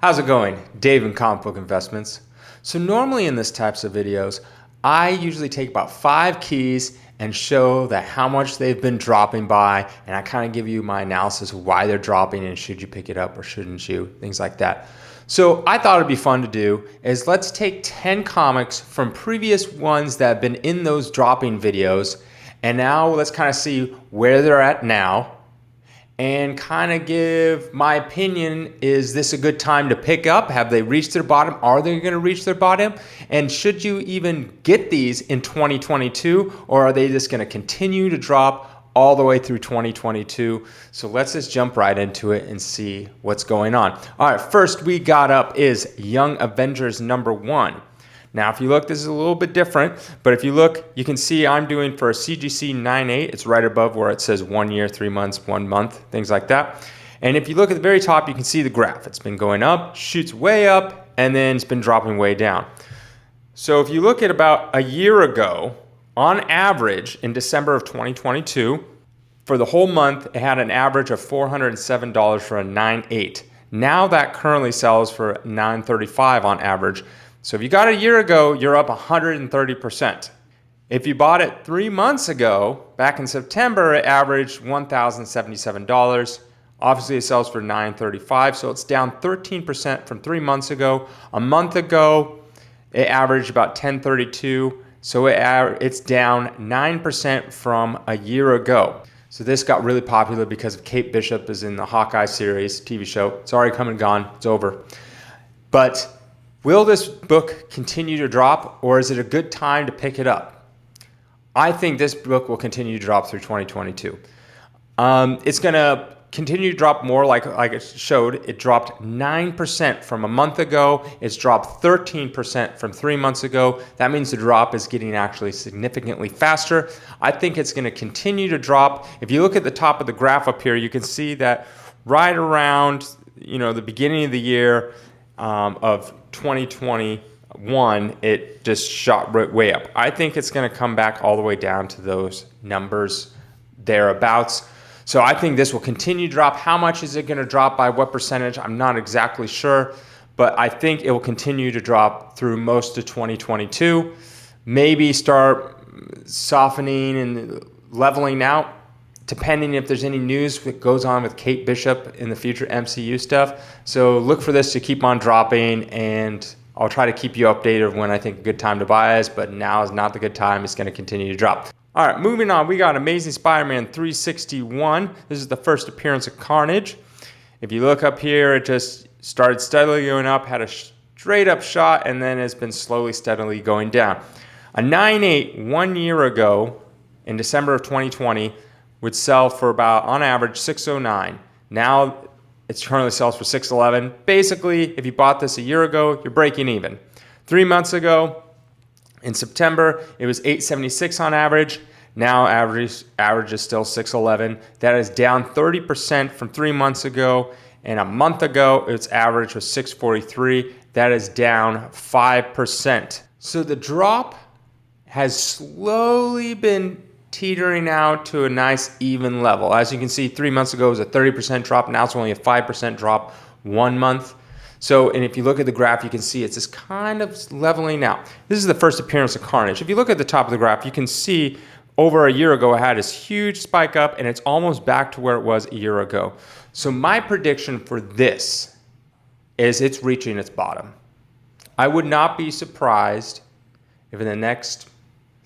How's it going? Dave in Comic Book Investments. So normally in this types of videos, I usually take about 5 keys and show that how much they've been dropping by, and I kind of give you my analysis of why they're dropping and should you pick it up or shouldn't you, things like that. So I thought it'd be fun to do is let's take 10 comics from previous ones that have been in those dropping videos, and now let's kind of see where they're at now and kind of give my opinion. Is this a good time to pick up? Have they reached their bottom? Are they going to reach their bottom? And should you even get these in 2022, or are they just going to continue to drop all the way through 2022? So let's just jump right into it and see what's going on. All right, first we got up is Young Avengers #1. Now, if you look, this is a little bit different, but if you look, you can see I'm doing for a CGC 9.8. It's right above where it says 1 year, 3 months, 1 month, things like that. And if you look at the very top, you can see the graph. It's been going up, shoots way up, and then it's been dropping way down. So if you look at about a year ago, on average in December of 2022, for the whole month, it had an average of $407 for a 9.8. Now that currently sells for $935 on average. So if you got it a year ago, you're up 130%. If you bought it 3 months ago, back in September, it averaged $1,077. Obviously, it sells for $935, so it's down 13% from 3 months ago. A month ago, it averaged about $1,032, so it's down 9% from a year ago. So this got really popular because of Kate Bishop is in the Hawkeye series TV show. It's already come and gone. It's over. But will this book continue to drop, or is it a good time to pick it up? I think this book will continue to drop through 2022. It's going to continue to drop more like it showed. It dropped 9% from a month ago. It's dropped 13% from 3 months ago. That means the drop is getting actually significantly faster. I think it's going to continue to drop. If you look at the top of the graph up here, you can see that right around the beginning of the year of 2021, it just shot way up. I think it's going to come back all the way down to those numbers thereabouts. So I think this will continue to drop. How much is it going to drop by? What percentage? I'm not exactly sure, but I think it will continue to drop through most of 2022. Maybe start softening and leveling out, depending if there's any news that goes on with Kate Bishop in the future MCU stuff. So look for this to keep on dropping, and I'll try to keep you updated when I think a good time to buy is, but now is not the good time. It's going to continue to drop. All right, moving on, we got Amazing Spider-Man 361. This is the first appearance of Carnage. If you look up here, it just started steadily going up, had a straight up shot, and then has been slowly, steadily going down. A 9.8 1 year ago in December of 2020 would sell for about, on average, $609. Now it currently sells for $611. Basically, if you bought this a year ago, you're breaking even. 3 months ago, in September, it was $876 on average. Now average is still $611. That is down 30% from 3 months ago. And a month ago, its average was $643. That is down 5%. So the drop has slowly been teetering out to a nice even level. As you can see, 3 months ago it was a 30% drop. Now it's only a 5% drop 1 month. So, and if you look at the graph, you can see it's just kind of leveling out. This is the first appearance of Carnage. If you look at the top of the graph, you can see over a year ago it had this huge spike up, and it's almost back to where it was a year ago. So my prediction for this is it's reaching its bottom. I would not be surprised if in the next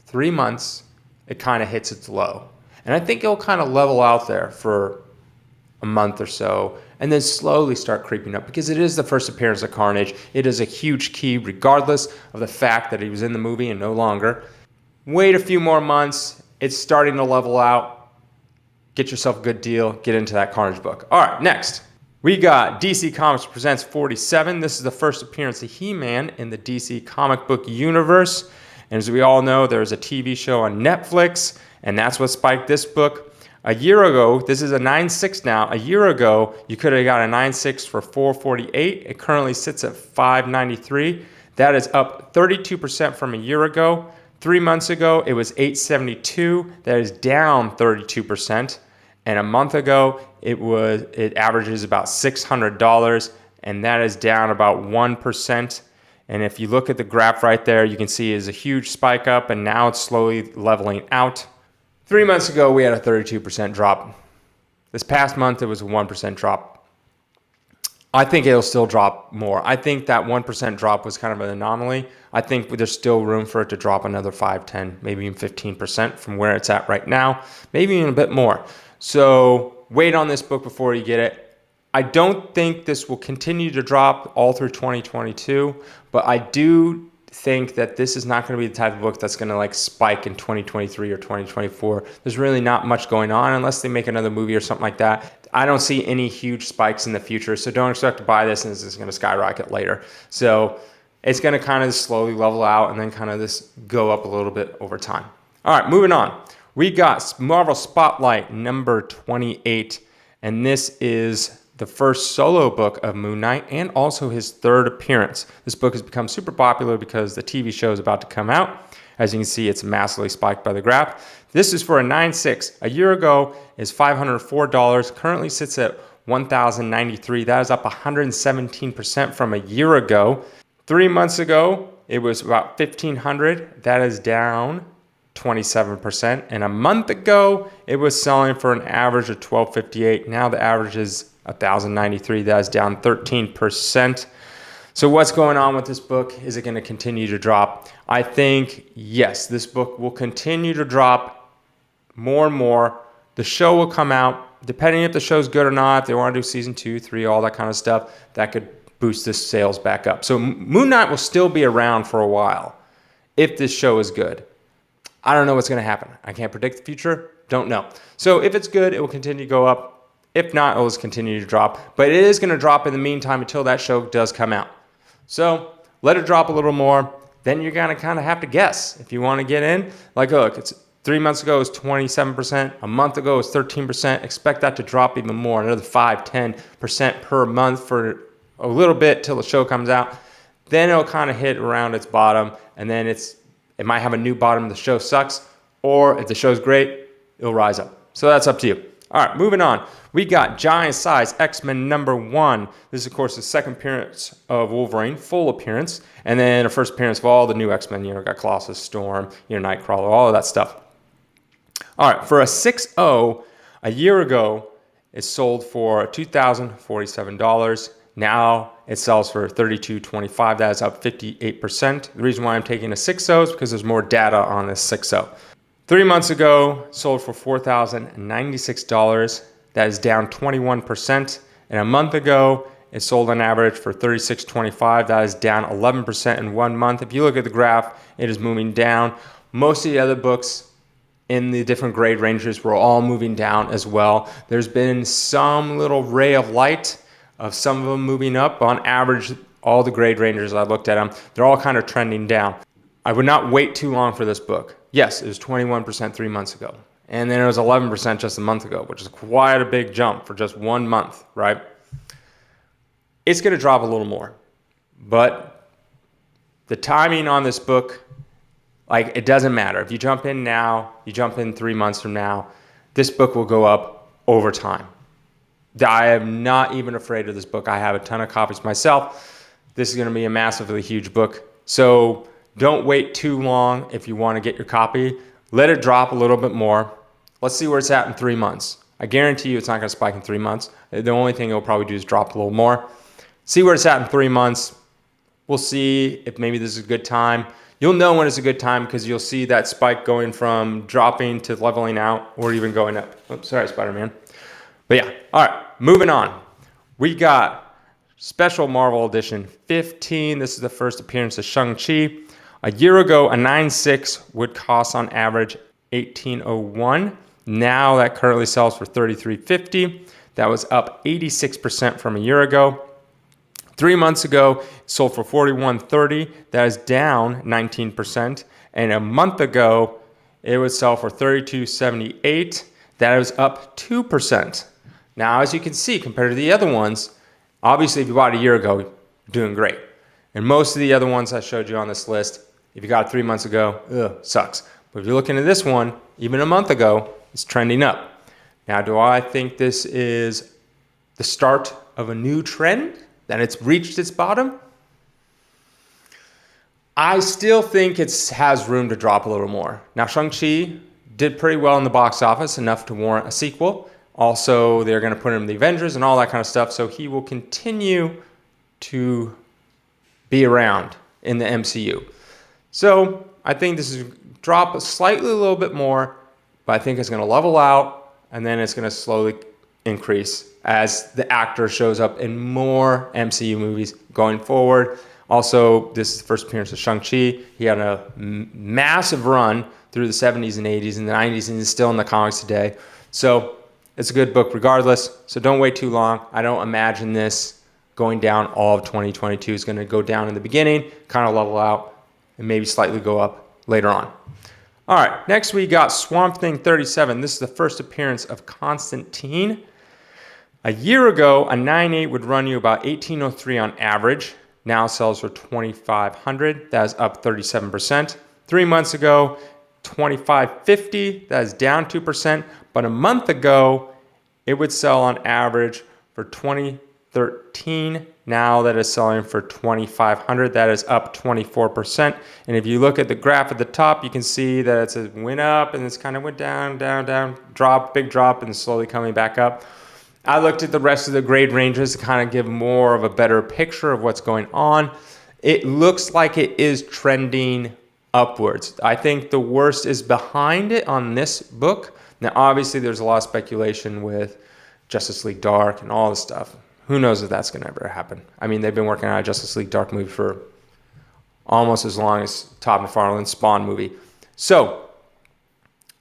3 months it kind of hits its low. And I think it'll kind of level out there for a month or so, and then slowly start creeping up, because it is the first appearance of Carnage. It is a huge key, regardless of the fact that he was in the movie and no longer. Wait a few more months. It's starting to level out. Get yourself a good deal. Get into that Carnage book. All right, next. We got DC Comics Presents 47. This is the first appearance of He-Man in the DC comic book universe. And as we all know, there's a TV show on Netflix, and that's what spiked this book. A year ago, this is a 9.6 now. A year ago, you could have got a 9.6 for $448. It currently sits at $593. That is up 32% from a year ago. 3 months ago, it was $872. That is down 32%. And a month ago, it averages about $600. and that is down about 1%. And if you look at the graph right there, you can see it's a huge spike up, and now it's slowly leveling out. 3 months ago, we had a 32% drop. This past month, it was a 1% drop. I think it'll still drop more. I think that 1% drop was kind of an anomaly. I think there's still room for it to drop another 5, 10, maybe even 15% from where it's at right now, maybe even a bit more. So wait on this book before you get it. I don't think this will continue to drop all through 2022, but I do think that this is not going to be the type of book that's going to like spike in 2023 or 2024. There's really not much going on unless they make another movie or something like that. I don't see any huge spikes in the future, so don't expect to buy this and it's going to skyrocket later. So it's going to kind of slowly level out and then kind of this go up a little bit over time. All right, moving on. We got Marvel Spotlight number 28, and this is the first solo book of Moon Knight and also his third appearance. This book has become super popular because the TV show is about to come out. As you can see, it's massively spiked by the graph. This is for a 9.6. A year ago is $504. Currently sits at $1,093. That is up 117% from a year ago. 3 months ago, it was about $1,500. That is down 27%. And a month ago, it was selling for an average of $1,258. Now the average is $1,093. That is down 13%. So what's going on with this book? Is it going to continue to drop? I think, yes, this book will continue to drop more and more. The show will come out, depending if the show's good or not, if they want to do season 2, 3, all that kind of stuff, that could boost this sales back up. So Moon Knight will still be around for a while if this show is good. I don't know what's going to happen. I can't predict the future. Don't know. So if it's good, it will continue to go up. If not, it will just continue to drop. But it is going to drop in the meantime until that show does come out. So let it drop a little more. Then you're going to kind of have to guess if you want to get in. Like, look, it's 3 months ago it was 27%. A month ago it was 13%. Expect that to drop even more, another 5, 10% per month for a little bit till the show comes out. Then it'll kind of hit around its bottom, and then it might have a new bottom if the show sucks, or if the show's great, it'll rise up. So that's up to you. All right, moving on. We got Giant Size X-Men number 1. This is, of course, the second appearance of Wolverine, full appearance, and then the first appearance of all the new X-Men. You know, got Colossus, Storm, Nightcrawler, all of that stuff. All right, for a 6.0, a year ago, it sold for $2,047. Now it sells for $3,225. That is up 58%. The reason why I'm taking a 6.0 is because there's more data on this 6.0. 3 months ago, sold for $4,096. That is down 21%. And a month ago, it sold on average for $3,625. That is down 11% in 1 month. If you look at the graph, it is moving down. Most of the other books in the different grade ranges were all moving down as well. There's been some little ray of light of some of them moving up. On average, all the grade ranges, I looked at them, they're all kind of trending down. I would not wait too long for this book. Yes, it was 21% 3 months ago. And then it was 11% just a month ago, which is quite a big jump for just 1 month, right? It's going to drop a little more. But the timing on this book, like, it doesn't matter. If you jump in now, you jump in 3 months from now, this book will go up over time. I am not even afraid of this book. I have a ton of copies myself. This is going to be a massively huge book. So don't wait too long if you want to get your copy. Let it drop a little bit more. Let's see where it's at in 3 months. I guarantee you it's not going to spike in 3 months. The only thing it'll probably do is drop a little more. See where it's at in 3 months. We'll see if maybe this is a good time. You'll know when it's a good time because you'll see that spike going from dropping to leveling out or even going up. Oops, sorry, Spider-Man. But yeah, all right, moving on. We got Special Marvel Edition 15. This is the first appearance of Shang-Chi. A year ago, a 9.6 would cost on average $1,801. Now that currently sells for $3,350. That was up 86% from a year ago. 3 months ago, it sold for $4,130. That is down 19%. And a month ago, it would sell for $3,278. That is up 2%. Now, as you can see, compared to the other ones, obviously if you bought it a year ago, you're doing great. And most of the other ones I showed you on this list, if you got it 3 months ago, sucks. But if you're looking at this one, even a month ago, it's trending up. Now, do I think this is the start of a new trend? that it's reached its bottom. I still think it has room to drop a little more. Now, Shang-Chi did pretty well in the box office, enough to warrant a sequel. Also, they're going to put him in the Avengers and all that kind of stuff, so he will continue to be around in the MCU. So I think this is drop slightly a little bit more, but I think it's going to level out, and then it's going to slowly increase as the actor shows up in more MCU movies going forward. Also, this is the first appearance of Shang-Chi. He had a massive run through the 70s and 80s and the 90s, and he's still in the comics today. So it's a good book regardless. So don't wait too long. I don't imagine this going down all of 2022. It's going to go down in the beginning, kind of level out, and maybe slightly go up later on. All right, next we got Swamp Thing 37. This is the first appearance of Constantine. A year ago, a 9.8 would run you about $18.03 on average. Now sells for $2,500. That is up 37%. 3 months ago, $2,550. That is down 2%. But a month ago, it would sell on average for $2,013. Now that is selling for $2,500. That is up 24%. And if you look at the graph at the top, you can see that it went up and it's kind of went down, down, down, drop, big drop, and slowly coming back up. I looked at the rest of the grade ranges to kind of give more of a better picture of what's going on. It looks like it is trending upwards. I think the worst is behind it on this book. Now, obviously, there's a lot of speculation with Justice League Dark and all this stuff. Who knows if that's going to ever happen? I mean, they've been working on a Justice League Dark movie for almost as long as Todd McFarlane's Spawn movie. So,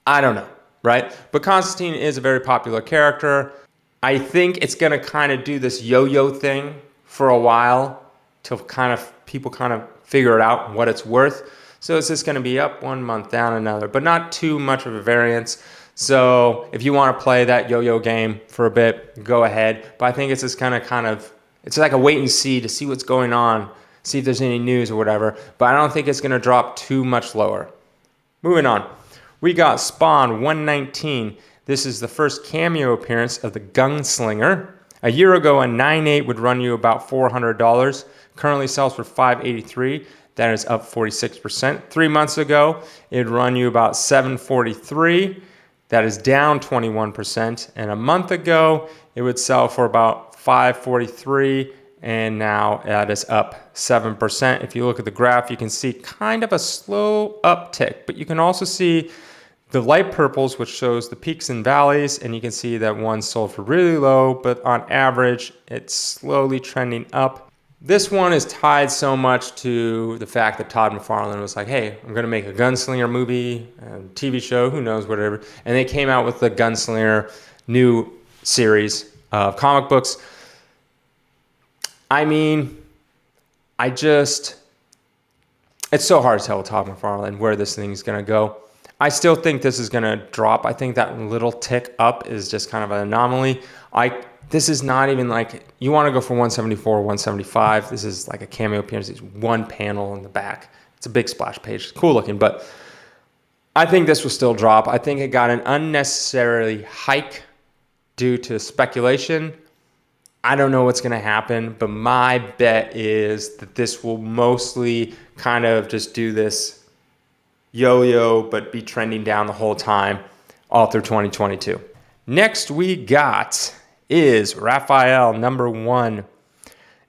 I don't know, right? But Constantine is a very popular character. I think it's going to kind of do this yo-yo thing for a while till people kind of figure it out what it's worth. So it's just going to be up 1 month, down another, but not too much of a variance. So if you want to play that yo-yo game for a bit, go ahead. But I think it's just kind of it's like a wait and see to see what's going on, see if there's any news or whatever. But I don't think it's going to drop too much lower. Moving on. We got Spawn 119. This is the first cameo appearance of the Gunslinger. A year ago, a 9.8 would run you about $400. Currently sells for $583. That is up 46%. 3 months ago, it'd run you about $743. That is down 21%. And a month ago, it would sell for about $543. And now that is up 7%. If you look at the graph, you can see kind of a slow uptick. But you can also see the light purples, which shows the peaks and valleys, and you can see that one sold for really low, but on average, it's slowly trending up. This one is tied so much to the fact that Todd McFarlane was like, hey, I'm going to make a Gunslinger movie, a TV show, who knows, whatever. And they came out with the Gunslinger new series of comic books. I mean, it's so hard to tell with Todd McFarlane where this thing's going to go. I still think this is going to drop. I think that little tick up is just kind of an anomaly. This is not even like, you want to go for 174, 175. This is like a cameo appearance. It's one panel in the back. It's a big splash page. It's cool looking, but I think this will still drop. I think it got an unnecessary hike due to speculation. I don't know what's going to happen, but my bet is that this will mostly kind of just do this yo-yo, but be trending down the whole time, all through 2022. Next we got is Raphael #1.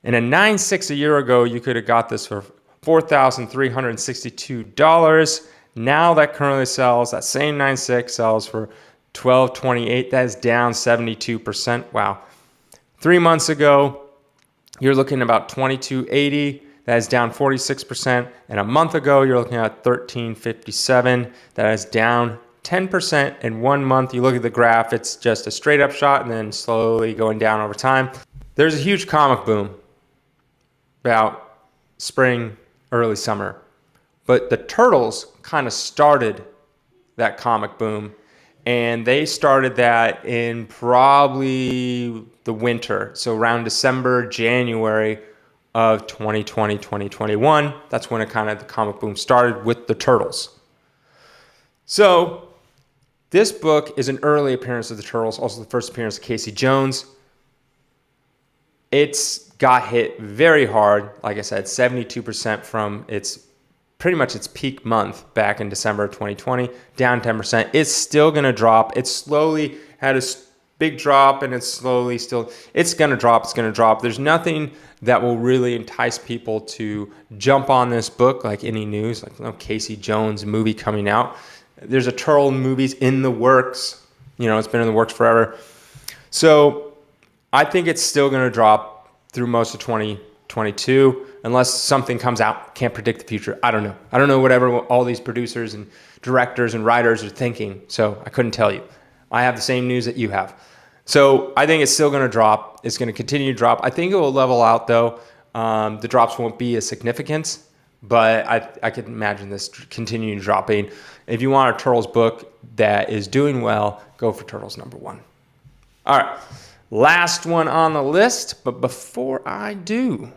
In a 9.6 a year ago, you could have got this for $4,362. Now that currently sells, that same 9.6 sells for $1,228. That is down 72%. Wow. 3 months ago, you're looking at about $2,280. That is down 46%. And a month ago, you're looking at $1,357. That is down 10% in 1 month. You look at the graph, it's just a straight up shot and then slowly going down over time. There's a huge comic boom about spring, early summer. But the Turtles kind of started that comic boom. And they started that in probably the winter. So around December, January of 2020, 2021. That's when the comic boom started with the Turtles. So this book is an early appearance of the Turtles, also the first appearance of Casey Jones. It's got hit very hard. Like I said, 72% from pretty much its peak month back in December of 2020, down 10%. It's still going to drop. It slowly had a big drop, and it's going to drop. It's going to drop. There's nothing that will really entice people to jump on this book, like any news, like Casey Jones movie coming out. There's a Turtle movies in the works. It's been in the works forever. So I think it's still going to drop through most of 2022 unless something comes out. Can't predict the future. I don't know. I don't know whatever all these producers and directors and writers are thinking. So I couldn't tell you. I have the same news that you have. So I think it's still going to drop. It's going to continue to drop. I think it will level out, though. The drops won't be as significant, but I can imagine this continuing dropping. If you want a Turtles book that is doing well, go for Turtles #1. All right, last one on the list. But before I do,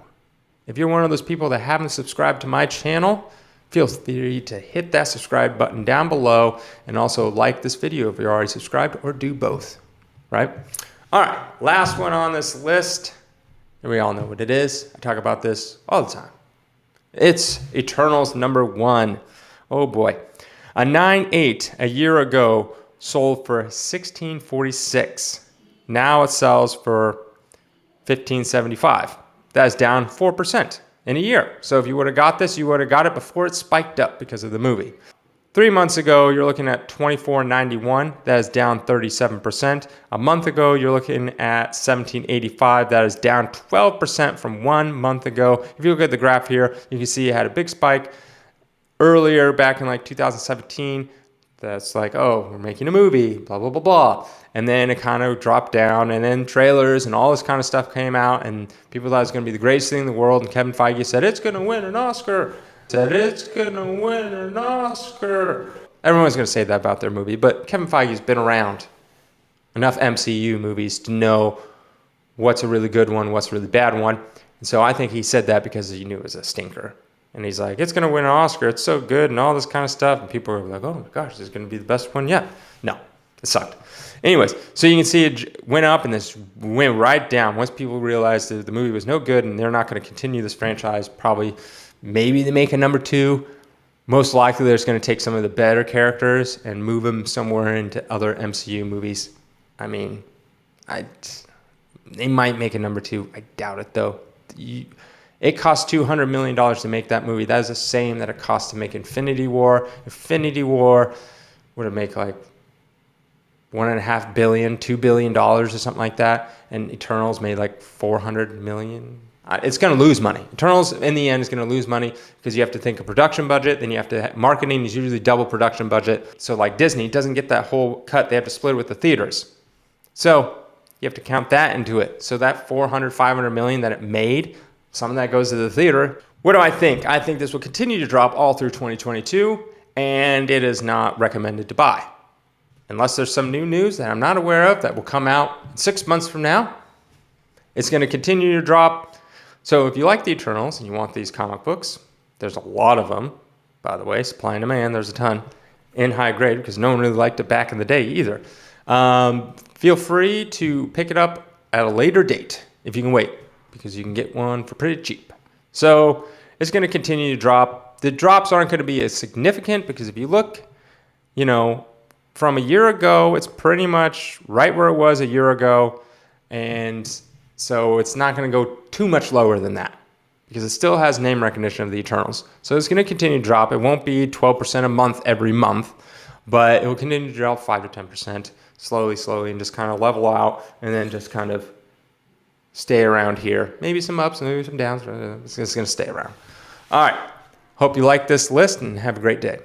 if you're one of those people that haven't subscribed to my channel, feel free to hit that subscribe button down below, and also like this video if you're already subscribed, or do both. Right? All right, last one on this list, and we all know what it is. I talk about this all the time. It's Eternals #1. Oh boy. A 9.8 a year ago sold for $16.46. Now it sells for $15.75. That is down 4% in a year. So if you would have got this, you would have got it before it spiked up because of the movie. 3 months ago, you're looking at $24.91. That is down 37%. A month ago, you're looking at $17.85. That is down 12% from 1 month ago. If you look at the graph here, you can see it had a big spike earlier back in like 2017. That's like, oh, we're making a movie, blah, blah, blah, blah. And then it kind of dropped down, and then trailers and all this kind of stuff came out, and people thought it was going to be the greatest thing in the world. And Kevin Feige said, it's going to win an Oscar. It's gonna win an Oscar. Everyone's gonna say that about their movie, but Kevin Feige's been around enough MCU movies to know what's a really good one, what's a really bad one. And so I think he said that because he knew it was a stinker. And he's like, it's gonna win an Oscar, it's so good, and all this kind of stuff. And people are like, oh my gosh, this is gonna be the best one yet. No, it sucked. Anyways, so you can see it went up and this went right down. Once people realized that the movie was no good and they're not gonna continue this franchise, maybe they make a #2. Most likely they're just going to take some of the better characters and move them somewhere into other MCU movies. I mean, they might make a #2. I doubt it, though. It cost $200 million to make that movie. That is the same that it cost to make Infinity War. Infinity War would have made like $1.5 billion, $2 billion or something like that. And Eternals made like $400 million. It's going to lose money. Eternals, in the end, is going to lose money because you have to think of production budget. Then you have to, marketing is usually double production budget. So like Disney doesn't get that whole cut. They have to split it with the theaters. So you have to count that into it. So that $400-500 million that it made, some of that goes to the theater. What do I think? I think this will continue to drop all through 2022, and it is not recommended to buy. Unless there's some new news that I'm not aware of that will come out 6 months from now. It's going to continue to drop. So if you like the Eternals and you want these comic books, there's a lot of them, by the way, supply and demand, there's a ton, in high grade, because no one really liked it back in the day either. Feel free to pick it up at a later date if you can wait, because you can get one for pretty cheap. So it's going to continue to drop. The drops aren't going to be as significant because if you look, from a year ago, it's pretty much right where it was a year ago. And so it's not going to go too much lower than that because it still has name recognition of the Eternals. So it's going to continue to drop. It won't be 12% a month every month, but it will continue to drop 5 to 10% slowly, and just kind of level out and then just kind of stay around here. Maybe some ups, maybe some downs. It's going to stay around. All right. Hope you like this list and have a great day.